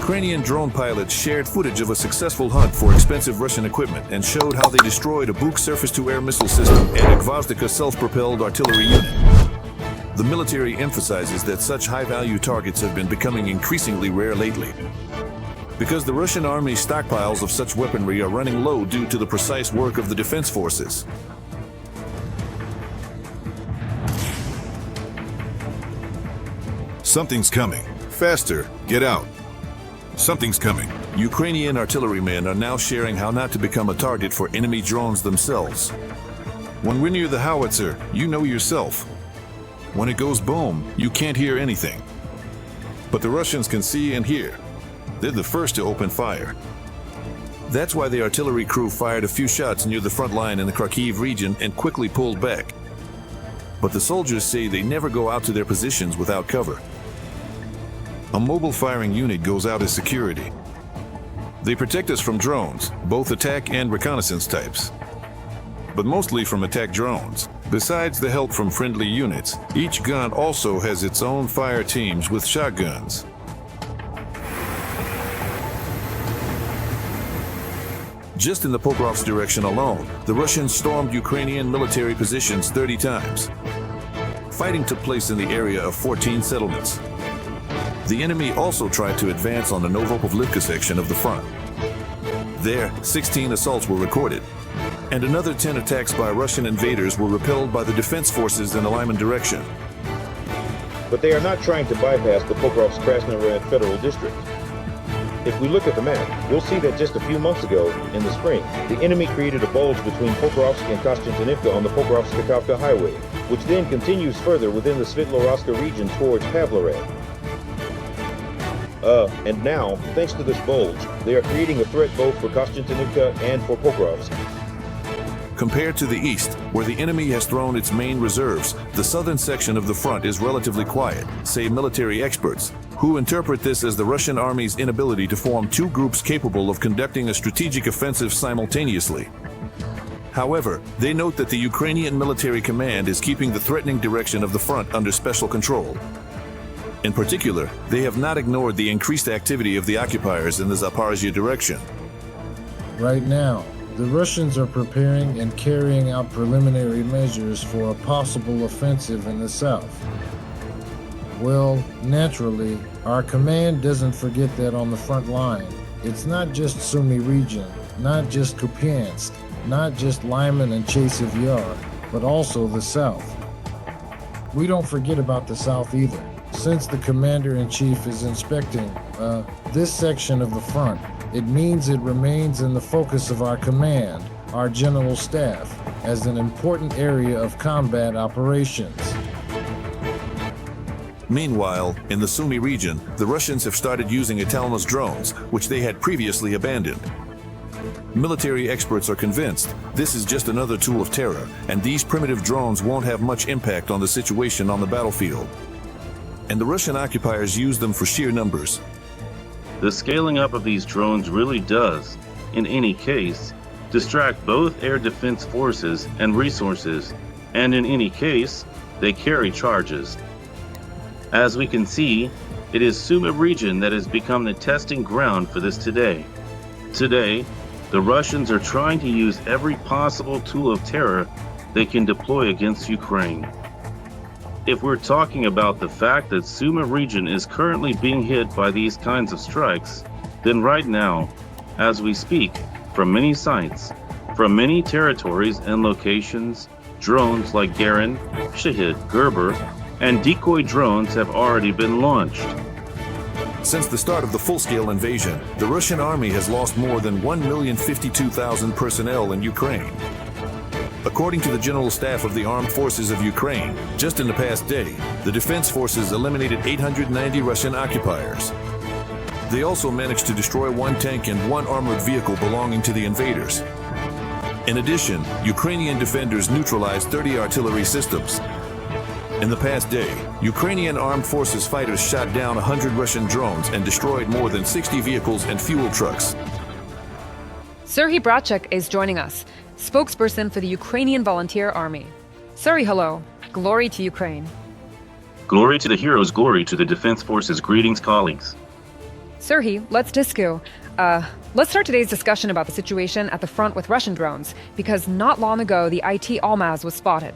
Ukrainian drone pilots shared footage of a successful hunt for expensive Russian equipment and showed how they destroyed a Buk surface-to-air missile system and a Gvozdika self-propelled artillery unit. The military emphasizes that such high-value targets have been becoming increasingly rare lately, because the Russian army's stockpiles of such weaponry are running low due to the precise work of the defense forces. Something's coming. Faster, get out. Something's coming. Ukrainian artillerymen are now sharing how not to become a target for enemy drones themselves. When we're near the howitzer, you know yourself. When it goes boom, you can't hear anything. But the Russians can see and hear. They're the first to open fire. That's why the artillery crew fired a few shots near the front line in the Kharkiv region and quickly pulled back. But the soldiers say they never go out to their positions without cover. A mobile firing unit goes out as security. They protect us from drones, both attack and reconnaissance types, but mostly from attack drones. Besides the help from friendly units, each gun also has its own fire teams with shotguns. Just in the Pokrovsk direction alone, the Russians stormed Ukrainian military positions 30 times. Fighting took place in the area of 14 settlements. The enemy also tried to advance on the Novopovlivka section of the front. There, 16 assaults were recorded, and another 10 attacks by Russian invaders were repelled by the defense forces in the Lyman direction. But they are not trying to bypass the Pokrovsk-Krasnoyarsk Federal District. If we look at the map, we'll see that just a few months ago, in the spring, the enemy created a bulge between Pokrovsk and Kostiantynivka on the Pokrovsk-Kakhovka highway, which then continues further within the Svetlorovska region towards Pavlorad. And now, thanks to this bulge, they are creating a threat both for Kostiantynivka and for Pokrovsk. Compared to the east, where the enemy has thrown its main reserves, the southern section of the front is relatively quiet, say military experts, who interpret this as the Russian army's inability to form two groups capable of conducting a strategic offensive simultaneously. However, they note that the Ukrainian military command is keeping the threatening direction of the front under special control. In particular, they have not ignored the increased activity of the occupiers in the Zaporizhia direction. Right now, the Russians are preparing and carrying out preliminary measures for a possible offensive in the south. Well, naturally, our command doesn't forget that on the front line, it's not just Sumy region, not just Kupiansk, not just Lyman and Chasev Yar, but also the south. We don't forget about the south either. Since the commander-in-chief is inspecting this section of the front, it means it remains in the focus of our command, our general staff, as an important area of combat operations. Meanwhile, in the Sumy region, the Russians have started using Italnos drones, which they had previously abandoned. Military experts are convinced this is just another tool of terror, and these primitive drones won't have much impact on the situation on the battlefield. And the Russian occupiers use them for sheer numbers. The scaling up of these drones really does, in any case, distract both air defense forces and resources, and in any case, they carry charges. As we can see, it is Sumy region that has become the testing ground for this today. Today, the Russians are trying to use every possible tool of terror they can deploy against Ukraine. If we're talking about the fact that Sumy region is currently being hit by these kinds of strikes, then right now, as we speak, from many sites, from many territories and locations, drones like Garin, Shahid, Gerber, and decoy drones have already been launched. Since the start of the full-scale invasion, the Russian army has lost more than 1,052,000 personnel in Ukraine. According to the General Staff of the Armed Forces of Ukraine, just in the past day, the defense forces eliminated 890 Russian occupiers. They also managed to destroy one tank and one armored vehicle belonging to the invaders. In addition, Ukrainian defenders neutralized 30 artillery systems. In the past day, Ukrainian armed forces fighters shot down 100 Russian drones and destroyed more than 60 vehicles and fuel trucks. Serhiy Brachek is joining us, spokesperson for the Ukrainian Volunteer Army. Serhiy, hello. Glory to Ukraine. Glory to the heroes, glory to the defense forces. Greetings, colleagues. Serhiy, let's disco. Let's start today's discussion about the situation at the front with Russian drones, because not long ago the IT Almaz was spotted.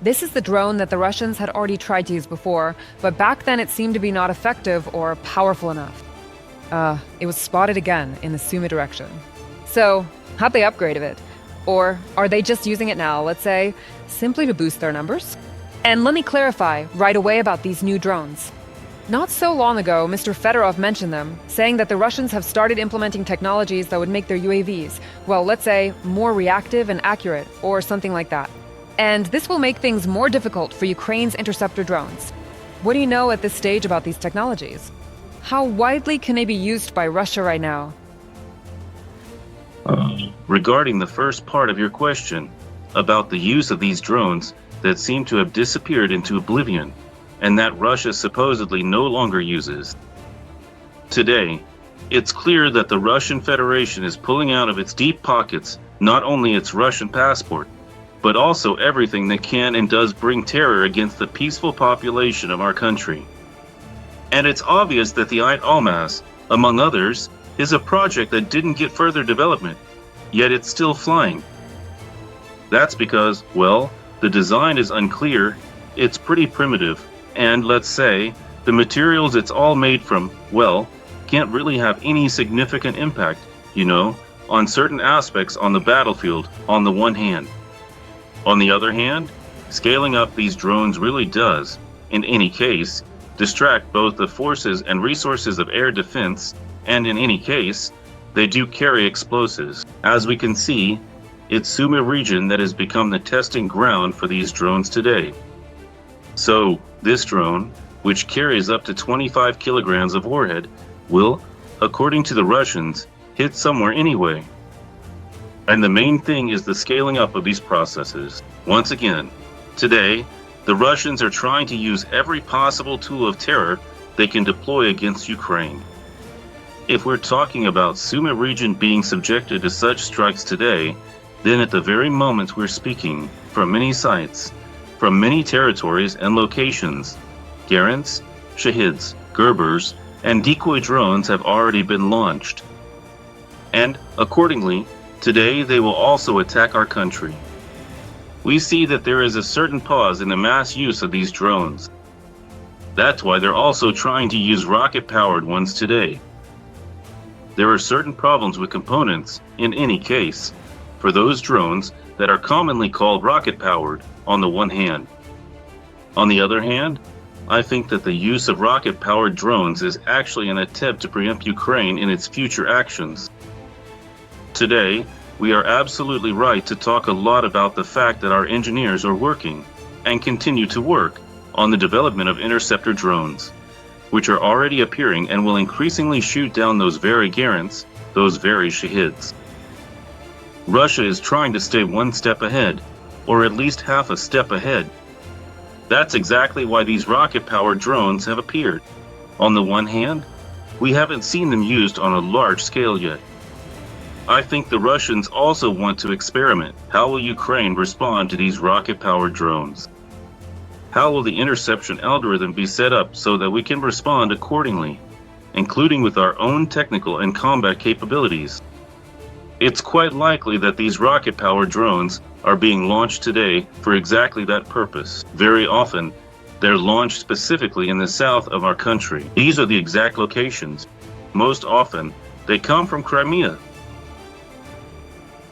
This is the drone that the Russians had already tried to use before, but back then it seemed to be not effective or powerful enough. It was spotted again in the Sumy direction. So, how'd they upgrade it? Or are they just using it now, let's say, simply to boost their numbers? And let me clarify right away about these new drones. Not so long ago, Mr. Fedorov mentioned them, saying that the Russians have started implementing technologies that would make their UAVs, well, let's say, more reactive and accurate, or something like that. And this will make things more difficult for Ukraine's interceptor drones. What do you know at this stage about these technologies? How widely can they be used by Russia right now? Regarding the first part of your question, about the use of these drones that seem to have disappeared into oblivion, and that Russia supposedly no longer uses. Today, it's clear that the Russian Federation is pulling out of its deep pockets not only its Russian passport, but also everything that can and does bring terror against the peaceful population of our country. And it's obvious that the IT Almaz, among others, is a project that didn't get further development, yet it's still flying. That's because, well, the design is unclear, it's pretty primitive, and let's say, the materials it's all made from, well, can't really have any significant impact, on certain aspects on the battlefield on the one hand. On the other hand, scaling up these drones really does, in any case, distract both the forces and resources of air defense, and in any case, they do carry explosives. As we can see, it's Sumy region that has become the testing ground for these drones today. So, this drone, which carries up to 25 kilograms of warhead, will, according to the Russians, hit somewhere anyway. And the main thing is the scaling up of these processes. Once again, today, the Russians are trying to use every possible tool of terror they can deploy against Ukraine. If we're talking about Sumy region being subjected to such strikes today, then at the very moment we're speaking, from many sites, from many territories and locations, Garants, Shahids, Gerbers, and decoy drones have already been launched. And, accordingly, today they will also attack our country. We see that there is a certain pause in the mass use of these drones. That's why they're also trying to use rocket-powered ones today. There are certain problems with components, in any case, for those drones that are commonly called rocket-powered on the one hand. On the other hand, I think that the use of rocket-powered drones is actually an attempt to preempt Ukraine in its future actions. Today, we are absolutely right to talk a lot about the fact that our engineers are working, and continue to work, on the development of interceptor drones, which are already appearing and will increasingly shoot down those very Garants, those very Shahids. Russia is trying to stay one step ahead, or at least half a step ahead. That's exactly why these rocket-powered drones have appeared. On the one hand, we haven't seen them used on a large scale yet. I think the Russians also want to experiment. How will Ukraine respond to these rocket-powered drones? How will the interception algorithm be set up so that we can respond accordingly, including with our own technical and combat capabilities? It's quite likely that these rocket-powered drones are being launched today for exactly that purpose. Very often, they're launched specifically in the south of our country. These are the exact locations. Most often, they come from Crimea.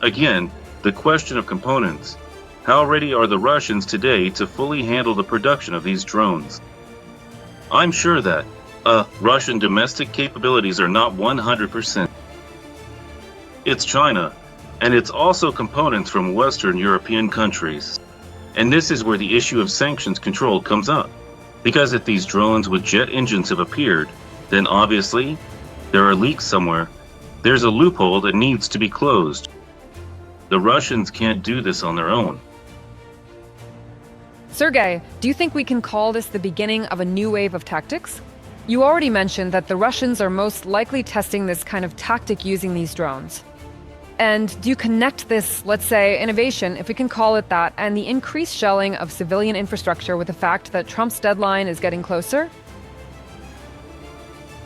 Again, the question of components. How ready are the Russians today to fully handle the production of these drones? I'm sure that Russian domestic capabilities are not 100%. It's China, and it's also components from Western European countries. And this is where the issue of sanctions control comes up. Because if these drones with jet engines have appeared, then obviously, there are leaks somewhere. There's a loophole that needs to be closed. The Russians can't do this on their own. Sergei, do you think we can call this the beginning of a new wave of tactics? You already mentioned that the Russians are most likely testing this kind of tactic using these drones. And do you connect this, let's say, innovation, if we can call it that, and the increased shelling of civilian infrastructure with the fact that Trump's deadline is getting closer?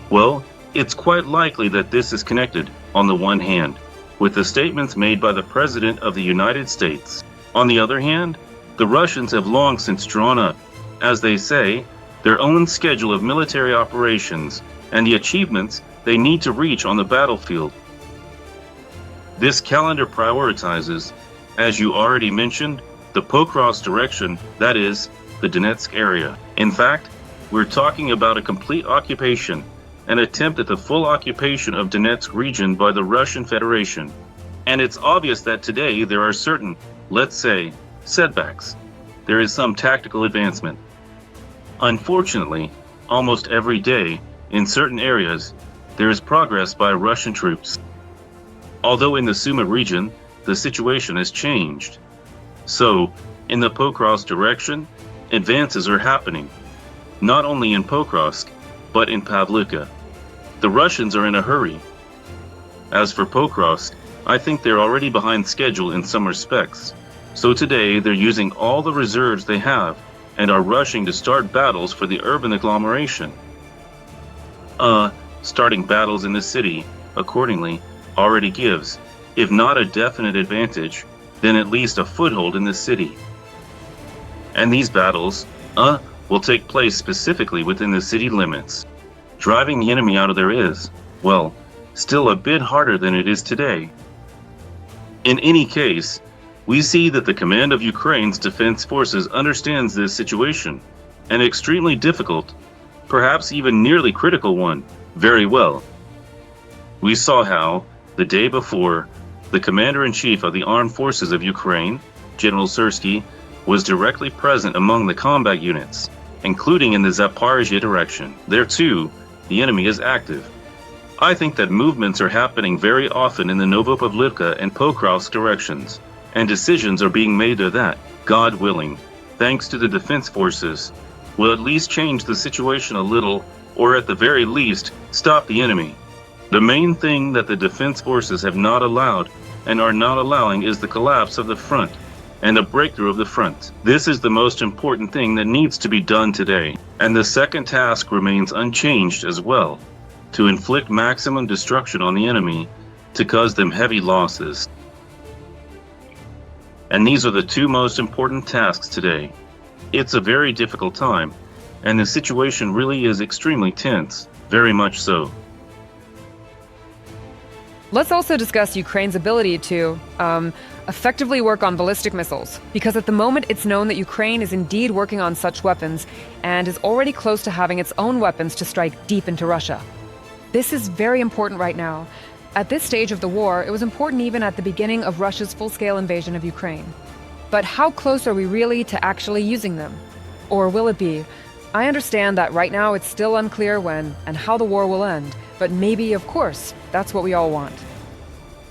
Well, It's quite likely that this is connected, on the one hand, with the statements made by the President of the United States. On the other hand, the Russians have long since drawn up, as they say, their own schedule of military operations and the achievements they need to reach on the battlefield. This calendar prioritizes, as you already mentioned, the Pokrovsk direction, that is, the Donetsk area. In fact, we're talking about a complete occupation, an attempt at the full occupation of Donetsk region by the Russian Federation. And it's obvious that today there are certain, let's say, setbacks. There is some tactical advancement. Unfortunately, almost every day, in certain areas, there is progress by Russian troops. Although in the Sumy region, the situation has changed. So, in the Pokrovsk direction, advances are happening, not only in Pokrovsk, but in Pavlivka. The Russians are in a hurry. As for Pokrovsk, I think they're already behind schedule in some respects. So today, they're using all the reserves they have and are rushing to start battles for the urban agglomeration. Starting battles in the city, accordingly, already gives, if not a definite advantage, then at least a foothold in the city. And these battles, will take place specifically within the city limits. Driving the enemy out of there is, well, still a bit harder than it is today. In any case, we see that the command of Ukraine's defense forces understands this situation, an extremely difficult, perhaps even nearly critical one, very well. We saw how, the day before, the commander-in-chief of the armed forces of Ukraine, General Sursky, was directly present among the combat units, including in the Zaporizhzhia direction. There too, the enemy is active. I think that movements are happening very often in the Novopavlivka and Pokrovsk directions, and decisions are being made there that, God willing, thanks to the defense forces, will at least change the situation a little, or at the very least, stop the enemy. The main thing that the defense forces have not allowed and are not allowing is the collapse of the front and the breakthrough of the front. This is the most important thing that needs to be done today. And the second task remains unchanged as well, to inflict maximum destruction on the enemy, to cause them heavy losses. And these are the two most important tasks today. It's a very difficult time, and the situation really is extremely tense, very much so. Let's also discuss Ukraine's ability to effectively work on ballistic missiles, because at the moment it's known that Ukraine is indeed working on such weapons and is already close to having its own weapons to strike deep into Russia. This is very important right now. At this stage of the war, it was important even at the beginning of Russia's full-scale invasion of Ukraine. But how close are we really to actually using them? Or will it be? I understand that right now it's still unclear when and how the war will end, but maybe, of course, that's what we all want.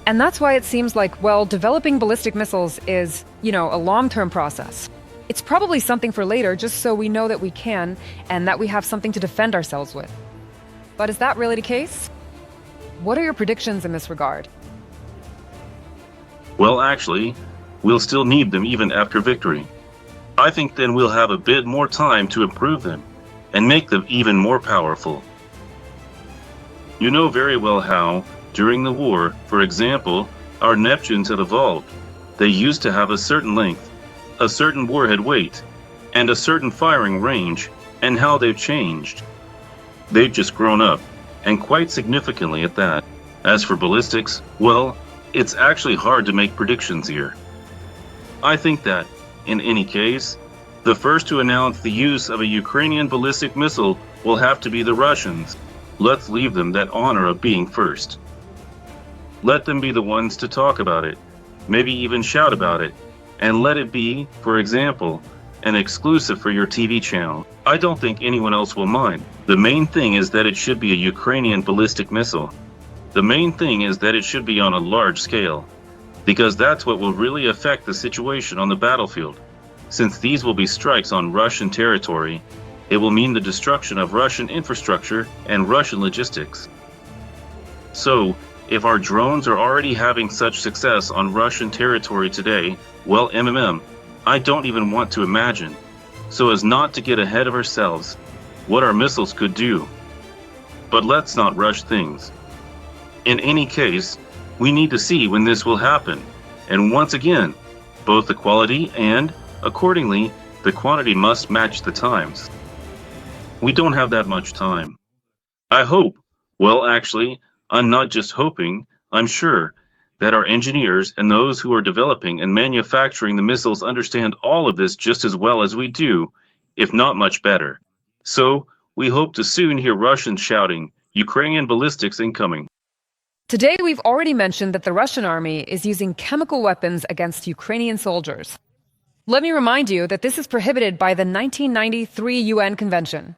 And that's why it seems like, well, developing ballistic missiles is, a long-term process. It's probably something for later, just so we know that we can, and that we have something to defend ourselves with. But is that really the case? What are your predictions in this regard? Well, actually, we'll still need them even after victory. I think then we'll have a bit more time to improve them and make them even more powerful. You know very well how, during the war, for example, our Neptunes had evolved. They used to have a certain length, a certain warhead weight, and a certain firing range, and how they've changed. They've just grown up, and quite significantly at that. As for ballistics, well, it's actually hard to make predictions here. I think that, in any case, the first to announce the use of a Ukrainian ballistic missile will have to be the Russians. Let's leave them that honor of being first. Let them be the ones to talk about it, maybe even shout about it, and let it be, for example, an exclusive for your TV channel. I don't think anyone else will mind. The main thing is that it should be a Ukrainian ballistic missile. The main thing is that it should be on a large scale, because that's what will really affect the situation on the battlefield. Since these will be strikes on Russian territory, it will mean the destruction of Russian infrastructure and Russian logistics. So, if our drones are already having such success on Russian territory today, well, I don't even want to imagine, so as not to get ahead of ourselves, what our missiles could do. But let's not rush things. In any case, we need to see when this will happen, and once again, both the quality and, accordingly, the quantity must match the times. We don't have that much time. I hope, well actually, I'm not just hoping, I'm sure, that our engineers and those who are developing and manufacturing the missiles understand all of this just as well as we do, if not much better. So, we hope to soon hear Russians shouting, Ukrainian ballistics incoming. Today, we've already mentioned that the Russian army is using chemical weapons against Ukrainian soldiers. Let me remind you that this is prohibited by the 1993 UN Convention.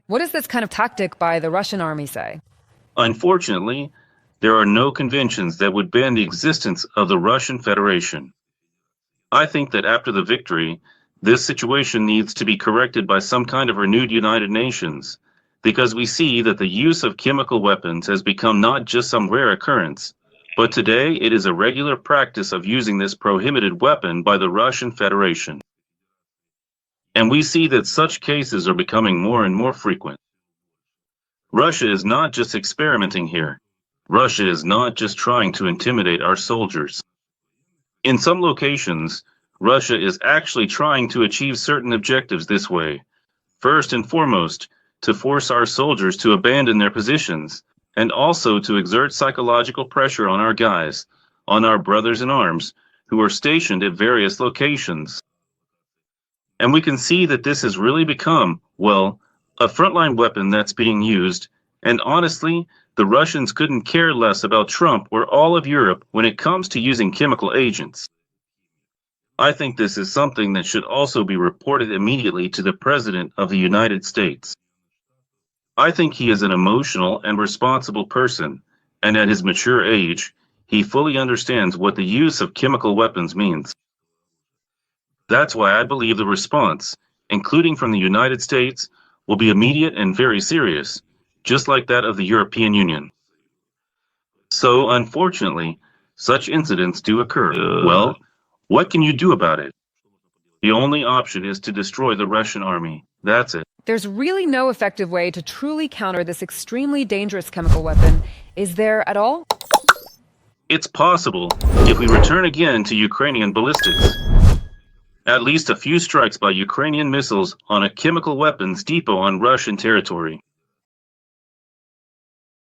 What does this kind of tactic by the Russian army say? Unfortunately, there are no conventions that would ban the existence of the Russian Federation. I think that after the victory, this situation needs to be corrected by some kind of renewed United Nations, because we see that the use of chemical weapons has become not just some rare occurrence, but today it is a regular practice of using this prohibited weapon by the Russian Federation. And we see that such cases are becoming more and more frequent. Russia is not just experimenting here. Russia is not just trying to intimidate our soldiers. In some locations, Russia is actually trying to achieve certain objectives this way. First and foremost, to force our soldiers to abandon their positions, and also to exert psychological pressure on our guys, on our brothers in arms, who are stationed at various locations. And we can see that this has really become, well, a frontline weapon that's being used, and honestly, the Russians couldn't care less about Trump or all of Europe when it comes to using chemical agents. I think this is something that should also be reported immediately to the President of the United States. I think he is an emotional and responsible person, and at his mature age, he fully understands what the use of chemical weapons means. That's why I believe the response, including from the United States, will be immediate and very serious, just like that of the European Union. So, unfortunately, such incidents do occur. Well, what can you do about it? The only option is to destroy the Russian army. That's it. There's really no effective way to truly counter this extremely dangerous chemical weapon, is there at all? It's possible if we return again to Ukrainian ballistics. At least a few strikes by Ukrainian missiles on a chemical weapons depot on Russian territory.